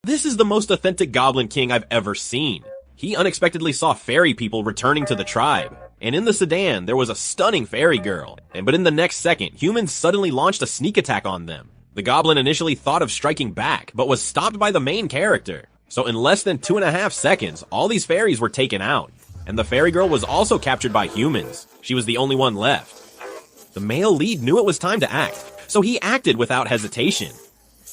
This is the most authentic Goblin King I've ever seen. He unexpectedly saw fairy people returning to the tribe. And in the sedan, there was a stunning fairy girl. But in the next second, humans suddenly launched a sneak attack on them. The goblin initially thought of striking back, but was stopped by the main character. So in less than 2.5 seconds, all these fairies were taken out. And the fairy girl was also captured by humans. She was the only one left. The male lead knew it was time to act, so he acted without hesitation.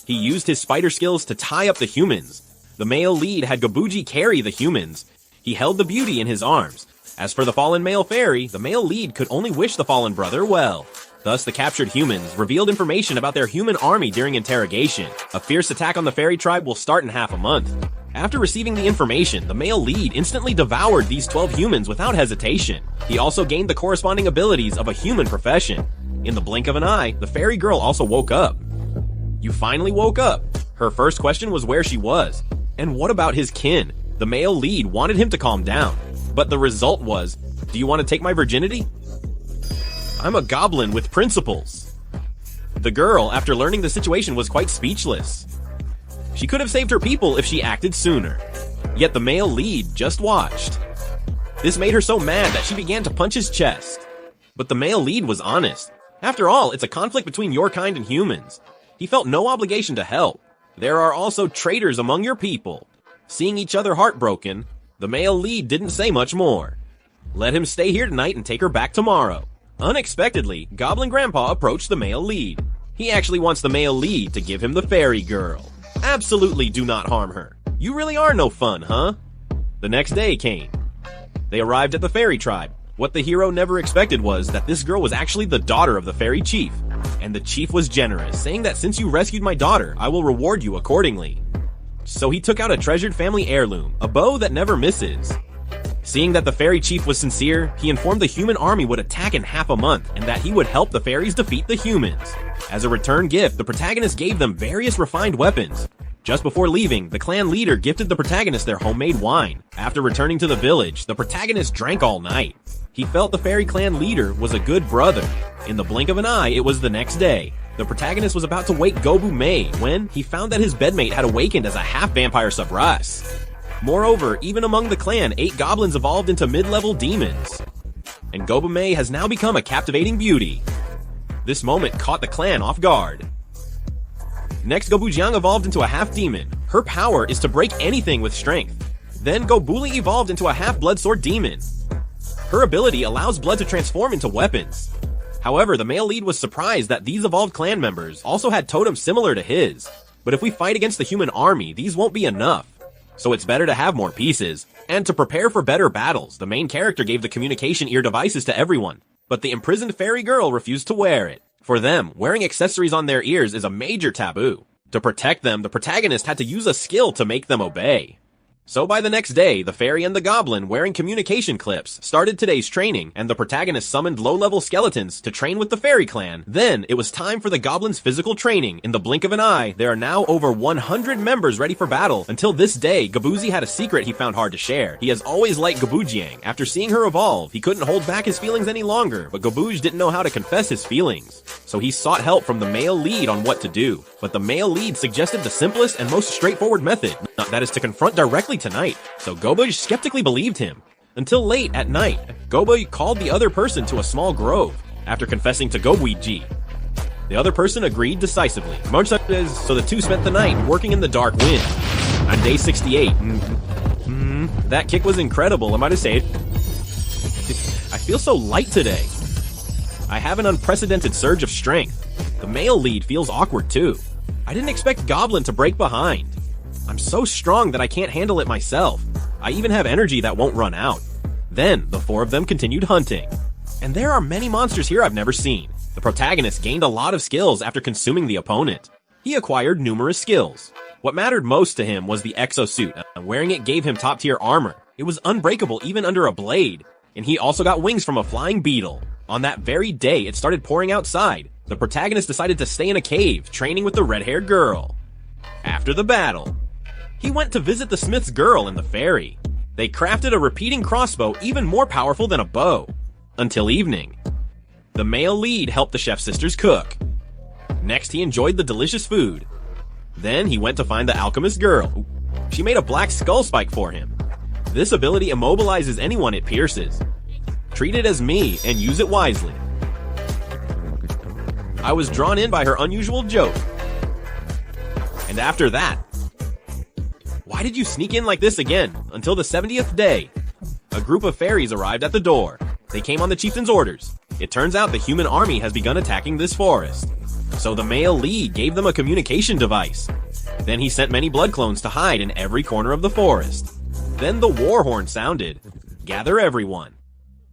He used his spider skills to tie up the humans. The male lead had Gobuji carry the humans. He held the beauty in his arms. As for the fallen male fairy, the male lead could only wish the fallen brother well. Thus, the captured humans revealed information about their human army during interrogation. A fierce attack on the fairy tribe will start in half a month. After receiving the information, the male lead instantly devoured these 12 humans without hesitation. He also gained the corresponding abilities of a human profession. In the blink of an eye, the fairy girl also woke up. You finally woke up. Her first question was where she was. And what about his kin? The male lead wanted him to calm down. But the result was, do you want to take my virginity? I'm a goblin with principles. The girl, after learning the situation, was quite speechless. She could have saved her people if she acted sooner. Yet the male lead just watched. This made her so mad that she began to punch his chest. But the male lead was honest. After all, it's a conflict between your kind and humans. He felt no obligation to help. There are also traitors among your people. Seeing each other heartbroken, the male lead didn't say much more. Let him stay here tonight and take her back tomorrow. Unexpectedly, Goblin Grandpa approached the male lead. He actually wants the male lead to give him the fairy girl. Absolutely do not harm her. You really are no fun, huh? The next day came. They arrived at the fairy tribe. What the hero never expected was that this girl was actually the daughter of the fairy chief. And the chief was generous, saying that since you rescued my daughter, I will reward you accordingly. So he took out a treasured family heirloom, a bow that never misses. Seeing that the fairy chief was sincere, he informed the human army would attack in half a month and that he would help the fairies defeat the humans. As a return gift, the protagonist gave them various refined weapons. Just before leaving, the clan leader gifted the protagonist their homemade wine. After returning to the village, the protagonist drank all night. He felt the fairy clan leader was a good brother. In the blink of an eye, it was the next day. The protagonist was about to wake Gobu Mei when he found that his bedmate had awakened as a half-vampire sub-race. Moreover, even among the clan, 8 goblins evolved into mid-level demons. And Gobu Mei has now become a captivating beauty. This moment caught the clan off guard. Next, Gobujiang evolved into a half-demon. Her power is to break anything with strength. Then Gobuli evolved into a half-blood sword demon. Her ability allows blood to transform into weapons. However, the male lead was surprised that these evolved clan members also had totems similar to his. But if we fight against the human army, these won't be enough. So it's better to have more pieces. And to prepare for better battles, the main character gave the communication ear devices to everyone. But the imprisoned fairy girl refused to wear it. For them, wearing accessories on their ears is a major taboo. To protect them, the protagonist had to use a skill to make them obey. So by the next day, the fairy and the goblin, wearing communication clips, started today's training, and the protagonist summoned low-level skeletons to train with the fairy clan. Then, it was time for the goblin's physical training. In the blink of an eye, there are now over 100 members ready for battle. Until this day, Gabuzi had a secret he found hard to share. He has always liked Gobujiang. After seeing her evolve, he couldn't hold back his feelings any longer, but Gobuj didn't know how to confess his feelings. So he sought help from the male lead on what to do. But the male lead suggested the simplest and most straightforward method, that is to confront directly tonight. So Gobuj skeptically believed him. Until late at night, Gobuj called the other person to a small grove. After confessing to Gobuji, the other person agreed decisively. So the two spent the night working in the dark wind. On day 68, that kick was incredible, I might have said. I feel so light today. I have an unprecedented surge of strength. The male lead feels awkward too. I didn't expect Goblin to break behind. I'm so strong that I can't handle it myself. I even have energy that won't run out. Then, the 4 of them continued hunting. And there are many monsters here I've never seen. The protagonist gained a lot of skills after consuming the opponent. He acquired numerous skills. What mattered most to him was the exosuit, and wearing it gave him top-tier armor. It was unbreakable even under a blade. And he also got wings from a flying beetle. On that very day, it started pouring outside. The protagonist decided to stay in a cave, training with the red-haired girl. After the battle, he went to visit the smith's girl and the fairy. They crafted a repeating crossbow even more powerful than a bow. Until evening. The male lead helped the chef sisters cook. Next, he enjoyed the delicious food. Then he went to find the alchemist girl. She made a black skull spike for him. This ability immobilizes anyone it pierces. Treat it as me and use it wisely. I was drawn in by her unusual joke. And after that, why did you sneak in like this again? Until the 70th day. A group of fairies arrived at the door. They came on the chieftain's orders. It turns out the human army has begun attacking this forest. So the male lead gave them a communication device. Then he sent many blood clones to hide in every corner of the forest. Then the war horn sounded. Gather everyone.